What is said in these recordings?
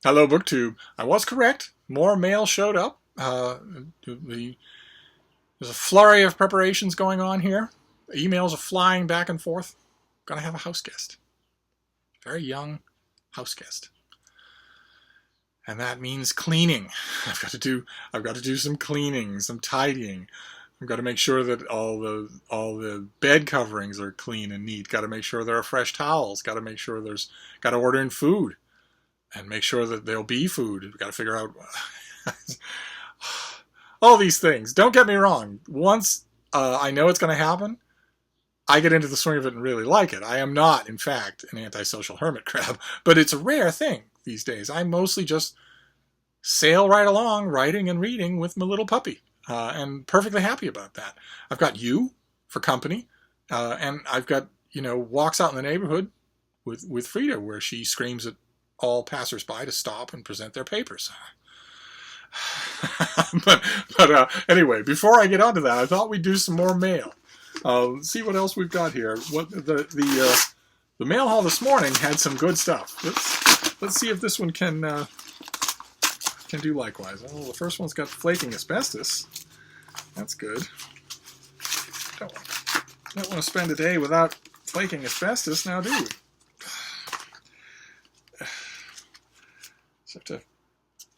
Hello, BookTube. I was correct. More mail showed up. There's a flurry of preparations going on here. Emails are flying back and forth. Gonna have a house guest. Very young house guest. And that means cleaning. I've got to do some cleaning, some tidying. I've got to make sure that all the bed coverings are clean and neat. Got to make sure there are fresh towels. Got to make sure got to order in food and make sure that there'll be food. We've got to figure out all these things. Don't get me wrong. Once I know it's going to happen, I get into the swing of it and really like it. I am not, in fact, an antisocial hermit crab, but it's a rare thing these days. I mostly just sail right along, writing and reading with my little puppy, and perfectly happy about that. I've got you for company, and I've got, walks out in the neighborhood with Frida, where she screams at all passersby to stop and present their papers. but anyway, before I get onto that, I thought we'd do some more mail. Let's see what else we've got here. What the mail haul this morning had some good stuff. Let's see if this one can do likewise. Oh, the first one's got flaking asbestos. That's good. Don't want to spend a day without flaking asbestos now, do we? So have to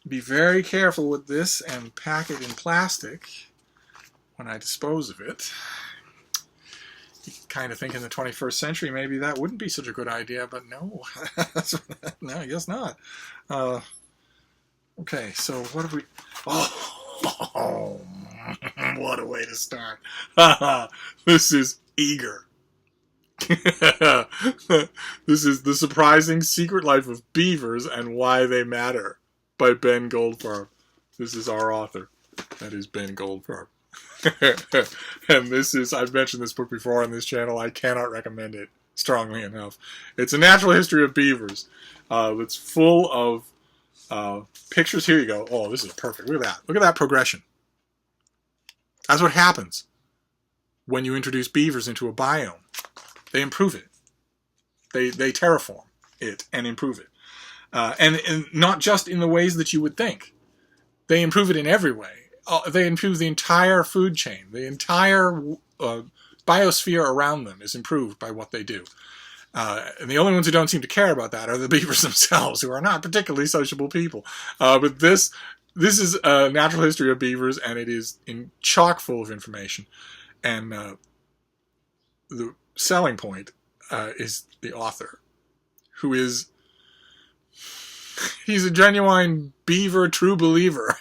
be very careful with this and pack it in plastic when I dispose of it. You kind of think in the 21st century maybe that wouldn't be such a good idea, but no. No, I guess not. Okay, so what have we... Oh, what a way to start. This is eager. This is The Surprising Secret Life of Beavers and Why They Matter by Ben Goldfarb. This is our author. That is Ben Goldfarb. And I've mentioned this book before on this channel. I cannot recommend it strongly enough. It's a natural history of beavers. It's full of pictures. Here you go. Oh, this is perfect. Look at that. Look at that progression. That's what happens when you introduce beavers into a biome. They improve it. They terraform it and improve it. And not just in the ways that you would think. They improve it in every way. They improve the entire food chain. The entire biosphere around them is improved by what they do. And the only ones who don't seem to care about that are the beavers themselves, who are not particularly sociable people. But this is a natural history of beavers, and it is chock full of information. And the selling point is the author, who is... He's a genuine beaver true believer.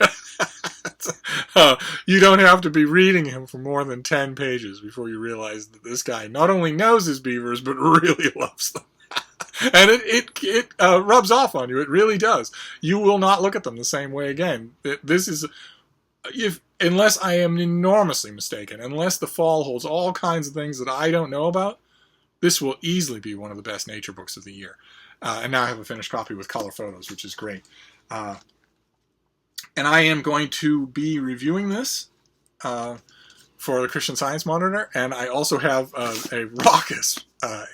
You don't have to be reading him for more than 10 pages before you realize that this guy not only knows his beavers, but really loves them. And it rubs off on you. It really does. You will not look at them the same way again. This is... unless I am enormously mistaken, unless the fall holds all kinds of things that I don't know about, this will easily be one of the best nature books of the year. And now I have a finished copy with color photos, which is great. And I am going to be reviewing this for the Christian Science Monitor, and I also have a raucous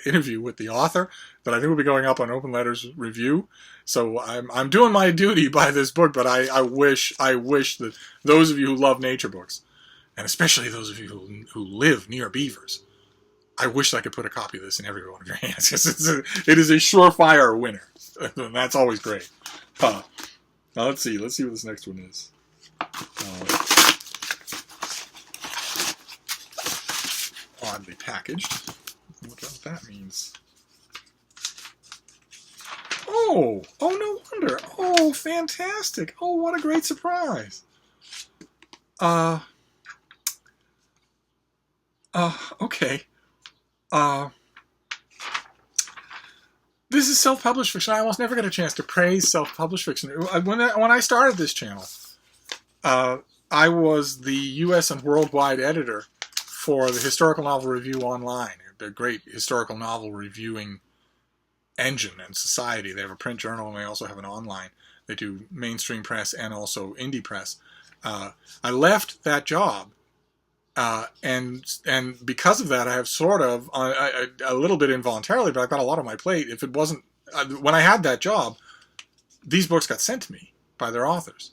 interview with the author that I think will be going up on Open Letters Review. So I'm doing my duty by this book, but I wish that those of you who love nature books, and especially those of you who live near beavers, I wish I could put a copy of this in every one of your hands. It is a surefire winner. And that's always great. Now let's see what this next one is. Oddly packaged. Look what that means. Oh, no wonder. Oh, fantastic. Oh, what a great surprise. Okay. This is self-published fiction. I almost never get a chance to praise self-published fiction. When I started this channel, I was the U.S. and worldwide editor for the Historical Novel Review Online, the great historical novel reviewing engine and society. They have a print journal, and they also have an online. They do mainstream press and also indie press. I left that job. And because of that, I have sort of, a little bit involuntarily, but I've got a lot on my plate. If it wasn't, when I had that job, these books got sent to me by their authors.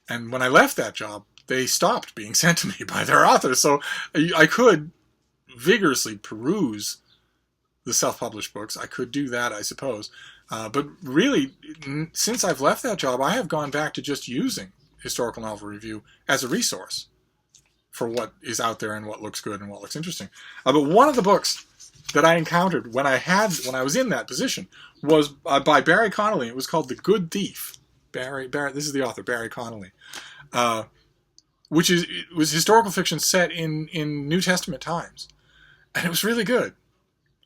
And when I left that job, they stopped being sent to me by their authors. So I could vigorously peruse the self-published books. I could do that, I suppose. But really, since I've left that job, I have gone back to just using Historical Novel Review as a resource for what is out there and what looks good and what looks interesting. But one of the books that I encountered when I was in that position was by Barry Connolly. It was called The Good Thief. Barry, this is the author, Barry Connolly, which was historical fiction set in New Testament times, and it was really good.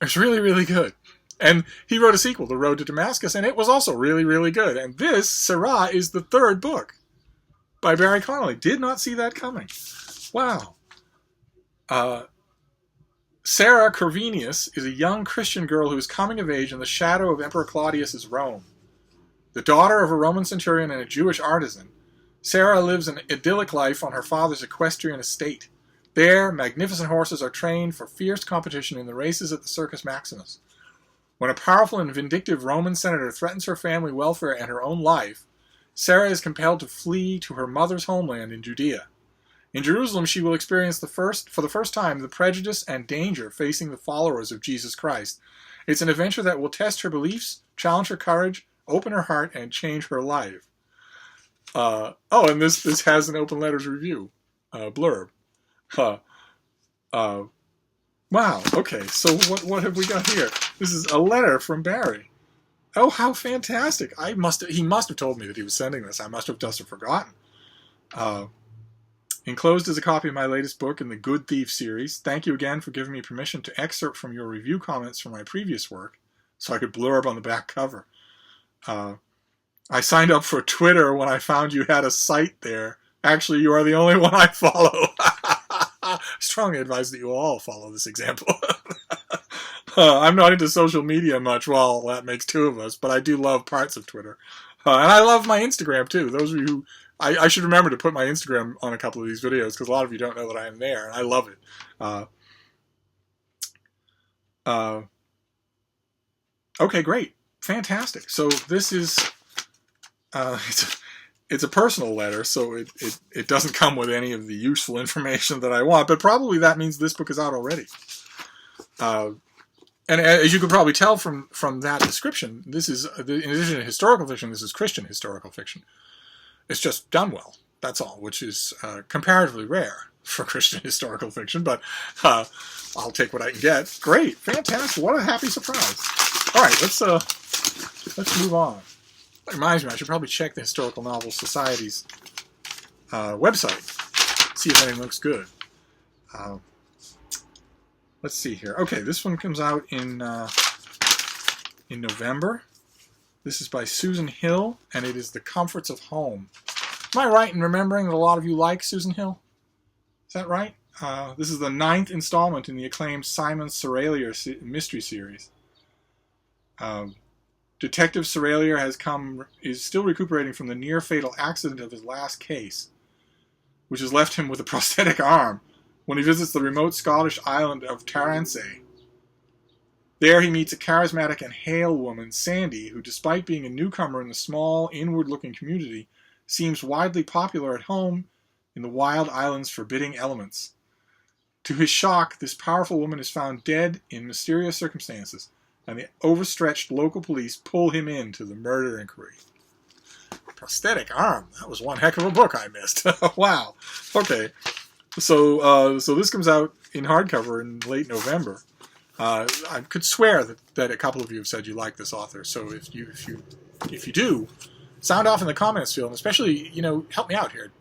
It was really, really good. And he wrote a sequel, The Road to Damascus, and it was also really, really good. And this, Sirah, is the third book by Barry Connolly. Did not see that coming. Wow. Sarah Corvinius is a young Christian girl who is coming of age in the shadow of Emperor Claudius's Rome. The daughter of a Roman centurion and a Jewish artisan, Sarah lives an idyllic life on her father's equestrian estate. There, magnificent horses are trained for fierce competition in the races at the Circus Maximus. When a powerful and vindictive Roman senator threatens her family welfare and her own life, Sarah is compelled to flee to her mother's homeland in Judea. In Jerusalem, she will experience for the first time the prejudice and danger facing the followers of Jesus Christ. It's an adventure that will test her beliefs, challenge her courage, open her heart, and change her life. And this has an Open Letters review blurb. Wow. Okay. So what have we got here? This is a letter from Barry. Oh, how fantastic! He must have told me that he was sending this. I must have just forgotten. Enclosed is a copy of my latest book in the Good Thief series. Thank you again for giving me permission to excerpt from your review comments from my previous work, so I could blurb on the back cover. I signed up for Twitter when I found you had a site there. Actually, you are the only one I follow. I strongly advise that you all follow this example. I'm not into social media much. Well, that makes two of us, but I do love parts of Twitter. And I love my Instagram, too. Those of you who... I should remember to put my Instagram on a couple of these videos, because a lot of you don't know that I am there, and I love it. Okay, great. Fantastic. So this is... It's a personal letter, so it doesn't come with any of the useful information that I want, but probably that means this book is out already. And as you could probably tell from that description, this is, in addition to historical fiction, this is Christian historical fiction. It's just done well, that's all, which is comparatively rare for Christian historical fiction, but I'll take what I can get. Great, fantastic, what a happy surprise. All right, let's move on. That reminds me, I should probably check the Historical Novel Society's website, see if anything looks good. Let's see here. Okay, this one comes out in November. This is by Susan Hill, and it is The Comforts of Home. Am I right in remembering that a lot of you like Susan Hill? Is that right? This is the 9th installment in the acclaimed Simon Seralier mystery series. Detective Seralier is still recuperating from the near-fatal accident of his last case, which has left him with a prosthetic arm when he visits the remote Scottish island of Tarrantse. There he meets a charismatic and hale woman, Sandy, who, despite being a newcomer in the small, inward-looking community, seems widely popular at home in the wild island's forbidding elements. To his shock, this powerful woman is found dead in mysterious circumstances, and the overstretched local police pull him into the murder inquiry. Prosthetic arm. That was one heck of a book I missed. Wow. Okay. So this comes out in hardcover in late November. I could swear that a couple of you have said you like this author. So if you do, sound off in the comments field, and especially, help me out here.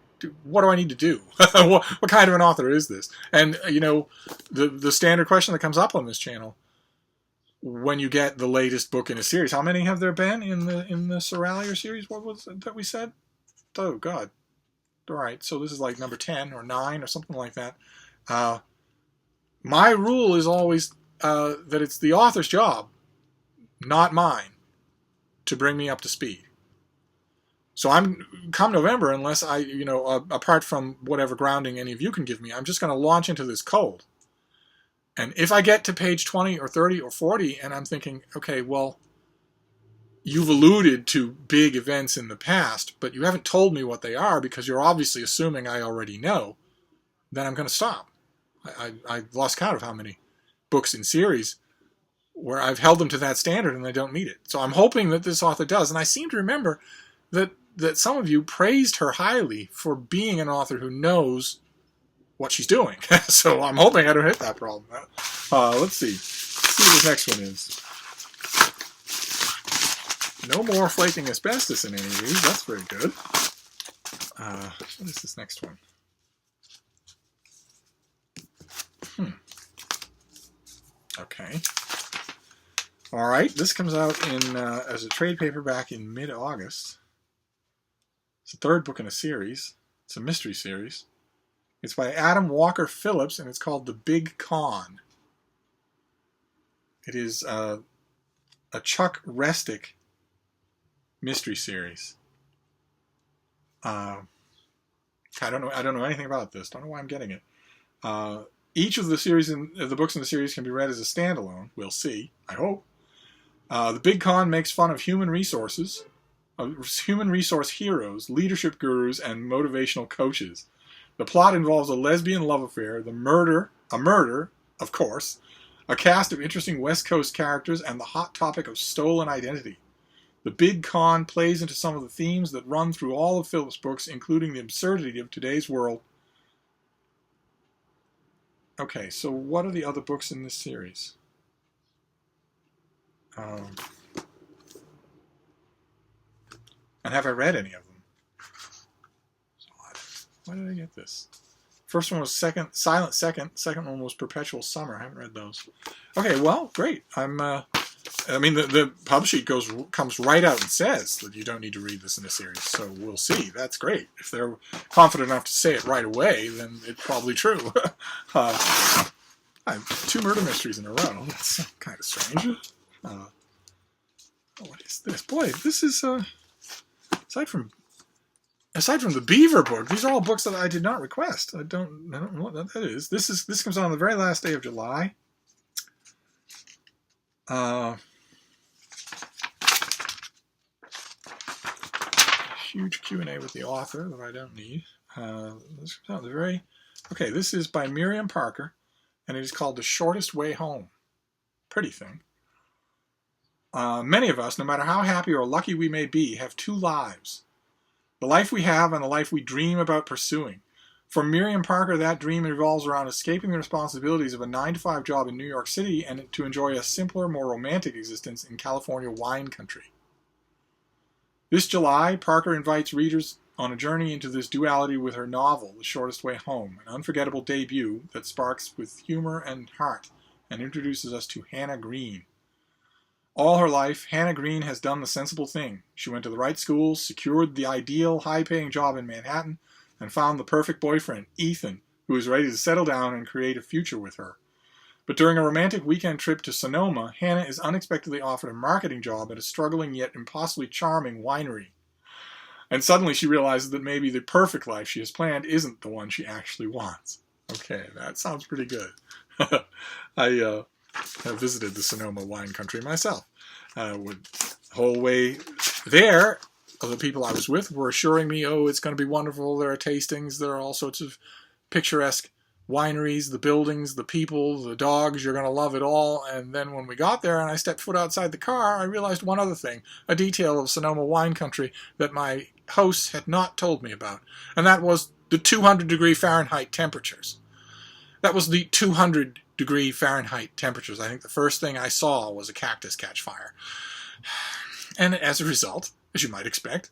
What do I need to do? What kind of an author is this? And, the standard question that comes up on this channel when you get the latest book in a series, how many have there been in the Seralier series? What was it that we said? Oh, God. All right, so this is like number 10 or 9 or something like that. My rule is always that it's the author's job, not mine, to bring me up to speed. So come November, unless I, apart from whatever grounding any of you can give me, I'm just going to launch into this cold. And if I get to page 20 or 30 or 40 and I'm thinking, okay, well, you've alluded to big events in the past, but you haven't told me what they are because you're obviously assuming I already know, then I'm going to stop. I've lost count of how many books in series where I've held them to that standard and they don't meet it. So I'm hoping that this author does. And I seem to remember that some of you praised her highly for being an author who knows what she's doing. So I'm hoping I don't hit that problem. Let's see. Let's see what this next one is. No more flaking asbestos in any of these. That's very good. What is this next one? Okay. All right. This comes out in as a trade paperback in mid-August. It's the third book in a series. It's a mystery series. It's by Adam Walker Phillips, and it's called The Big Con. It is a Chuck Restick mystery series. I don't know anything about this. Don't know why I'm getting it. Each of the books in the series can be read as a standalone. We'll see. I hope. The Big Con makes fun of human resource heroes, leadership gurus, and motivational coaches. The plot involves a lesbian love affair, a murder, of course, a cast of interesting West Coast characters, and the hot topic of stolen identity. The Big Con plays into some of the themes that run through all of Phillips' books, including the absurdity of today's world. Okay, so what are the other books in this series? And have I read any of them? Why did I get this? First one was Silent Second. Second one was Perpetual Summer. I haven't read those. Okay, well, great. The pub sheet comes right out and says that you don't need to read this in a series. So we'll see. That's great. If they're confident enough to say it right away, then it's probably true. I have 2 murder mysteries in a row. That's kind of strange. What is this? Boy, this is aside from the Beaver book, these are all books that I did not request. I don't know what that is. This comes out on the very last day of July. Huge Q&A with the author that I don't need. This comes out this is by Miriam Parker, and it is called The Shortest Way Home. Pretty thing. Many of us, no matter how happy or lucky we may be, have 2 lives. The life we have and the life we dream about pursuing. For Miriam Parker, that dream revolves around escaping the responsibilities of a 9-to-5 job in New York City and to enjoy a simpler, more romantic existence in California wine country. This July, Parker invites readers on a journey into this duality with her novel, The Shortest Way Home, an unforgettable debut that sparks with humor and heart and introduces us to Hannah Green. All her life, Hannah Green has done the sensible thing. She went to the right schools, secured the ideal, high-paying job in Manhattan, and found the perfect boyfriend, Ethan, who is ready to settle down and create a future with her. But during a romantic weekend trip to Sonoma, Hannah is unexpectedly offered a marketing job at a struggling yet impossibly charming winery. And suddenly she realizes that maybe the perfect life she has planned isn't the one she actually wants. Okay, that sounds pretty good. I visited the Sonoma wine country myself. The whole way there, the people I was with were assuring me, oh, it's going to be wonderful. There are tastings. There are all sorts of picturesque wineries, the buildings, the people, the dogs. You're going to love it all. And then when we got there and I stepped foot outside the car, I realized one other thing, a detail of Sonoma wine country that my hosts had not told me about. And that was the 200-degree Fahrenheit temperatures. That was the 200-degree Fahrenheit temperatures. I think the first thing I saw was a cactus catch fire. And as a result, as you might expect,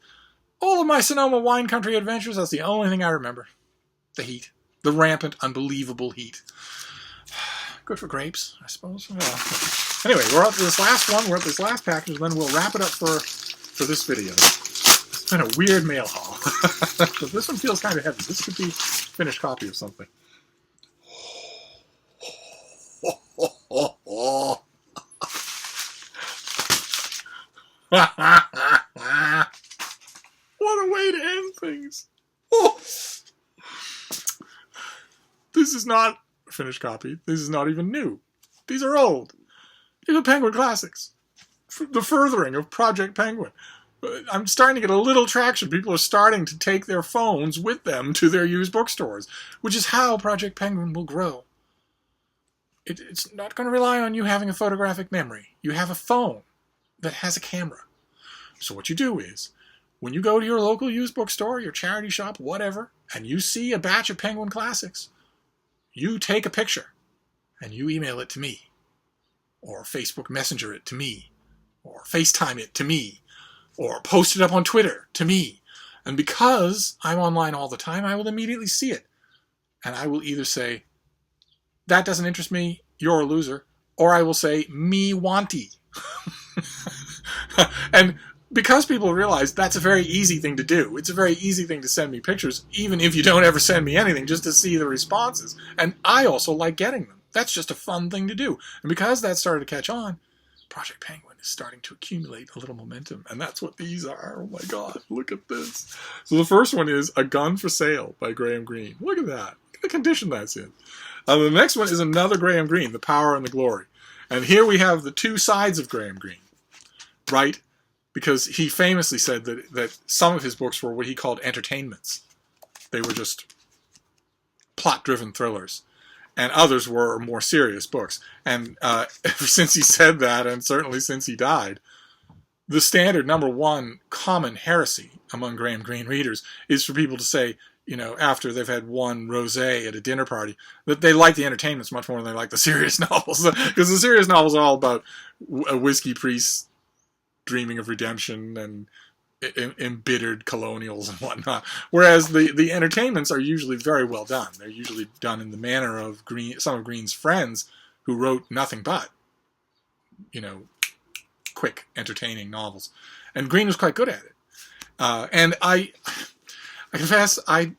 all of my Sonoma wine country adventures, that's the only thing I remember. The heat. The rampant, unbelievable heat. Good for grapes, I suppose. Anyway, we're up to this last one. We're at this last package, and then we'll wrap it up for this video. It's been a weird mail haul. This one feels kind of heavy. This could be a finished copy of something. What a way to end things. This is not a finished copy. This is not even new. These are old. These are Penguin Classics. the furthering of Project Penguin. I'm starting to get a little traction. People are starting to take their phones with them to their used bookstores, which is how Project Penguin will grow. It's not going to rely on you having a photographic memory. You have a phone that has a camera. So what you do is, when you go to your local used bookstore, your charity shop, whatever, and you see a batch of Penguin Classics, you take a picture and you email it to me, or Facebook Messenger it to me, or FaceTime it to me, or post it up on Twitter to me. And because I'm online all the time, I will immediately see it. And I will either say, that doesn't interest me, you're a loser, or I will say, me wanty. And because people realize that's a very easy thing to do. It's a very easy thing to send me pictures, even if you don't ever send me anything, just to see the responses. And I also like getting them. That's just a fun thing to do. And because that started to catch on, Project Penguin is starting to accumulate a little momentum. And that's what these are. Oh my God, look at this. So the first one is A Gun for Sale by Graham Greene. Look at that. Look at the condition that's in. The next one is another Graham Greene, The Power and the Glory. And here we have the two sides of Graham Greene, right? Because he famously said that some of his books were what he called entertainments. They were just plot-driven thrillers. And others were more serious books. And ever since he said that, and certainly since he died, the standard #1 common heresy among Graham Greene readers is for people to say, you know, after they've had one rosé at a dinner party, that they like the entertainments much more than they like the serious novels. Because the serious novels are all about a whiskey priest dreaming of redemption and embittered colonials and whatnot. Whereas the entertainments are usually very well done. They're usually done in the manner of some of Greene's friends who wrote nothing but, you know, quick, entertaining novels. And Greene was quite good at it. And I confess, I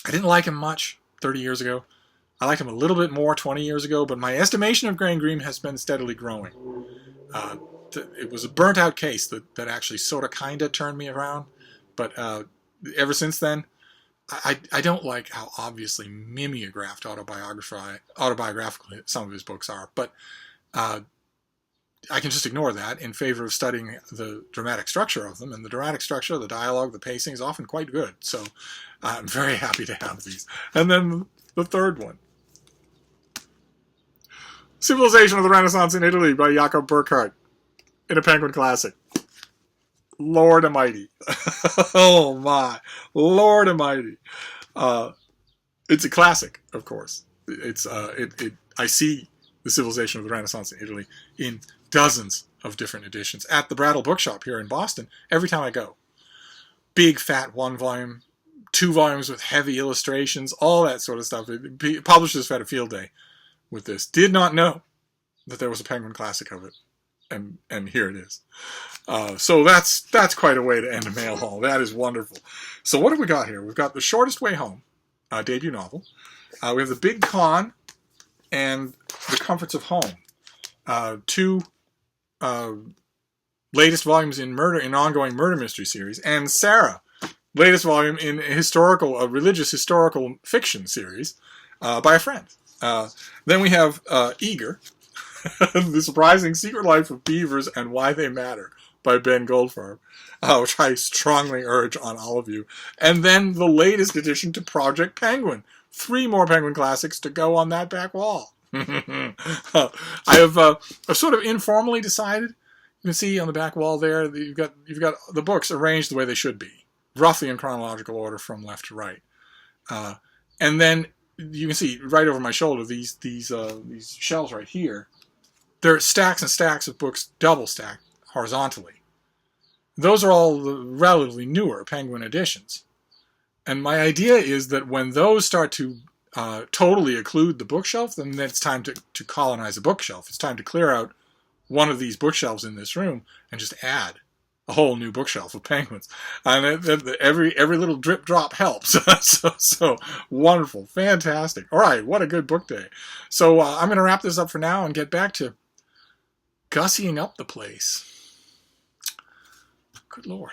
didn't like him much 30 years ago. I liked him a little bit more 20 years ago, but my estimation of Graham Greene has been steadily growing. It was a burnt-out case that actually sort of kind of turned me around, but ever since then, I don't like how obviously mimeographed autobiographical some of his books are, but I can just ignore that in favor of studying the dramatic structure of them, and the dramatic structure, the dialogue, the pacing is often quite good, so I'm very happy to have these. And then the third one, Civilization of the Renaissance in Italy by Jacob Burckhardt, in a Penguin Classic. Lord Almighty. Oh my. Lord Almighty. It's a classic, of course. I see the Civilization of the Renaissance in Italy in dozens of different editions at the Brattle Bookshop here in Boston every time I go. Big, fat 1-volume, 2 volumes with heavy illustrations, all that sort of stuff. Publishers had a field day with this. Did not know that there was a Penguin Classic of it. And here it is. So that's quite a way to end a mail haul. That is wonderful. So what have we got here? We've got The Shortest Way Home, debut novel. We have The Big Con and The Comforts of Home. 2 latest volumes in ongoing murder mystery series, and Sarah, latest volume in a religious historical fiction series by a friend. Then we have Eager, The Surprising Secret Life of Beavers and Why They Matter by Ben Goldfarb, which I strongly urge on all of you. And then the latest addition to Project Penguin. 3 more Penguin Classics to go on that back wall. I've sort of informally decided. You can see on the back wall there that you've got the books arranged the way they should be, roughly in chronological order from left to right. And then you can see right over my shoulder these shelves right here. There are stacks and stacks of books, double stacked horizontally. Those are all the relatively newer Penguin editions. And my idea is that when those start to totally occlude the bookshelf, then it's time to colonize a bookshelf. It's time to clear out one of these bookshelves in this room and just add a whole new bookshelf of Penguins. And every little drip drop helps. so wonderful, fantastic. All right, what a good book day. So I'm going to wrap this up for now and get back to gussying up the place. Good Lord.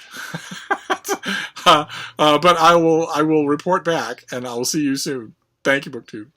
But I will report back, and I will see you soon. Thank you, BookTube.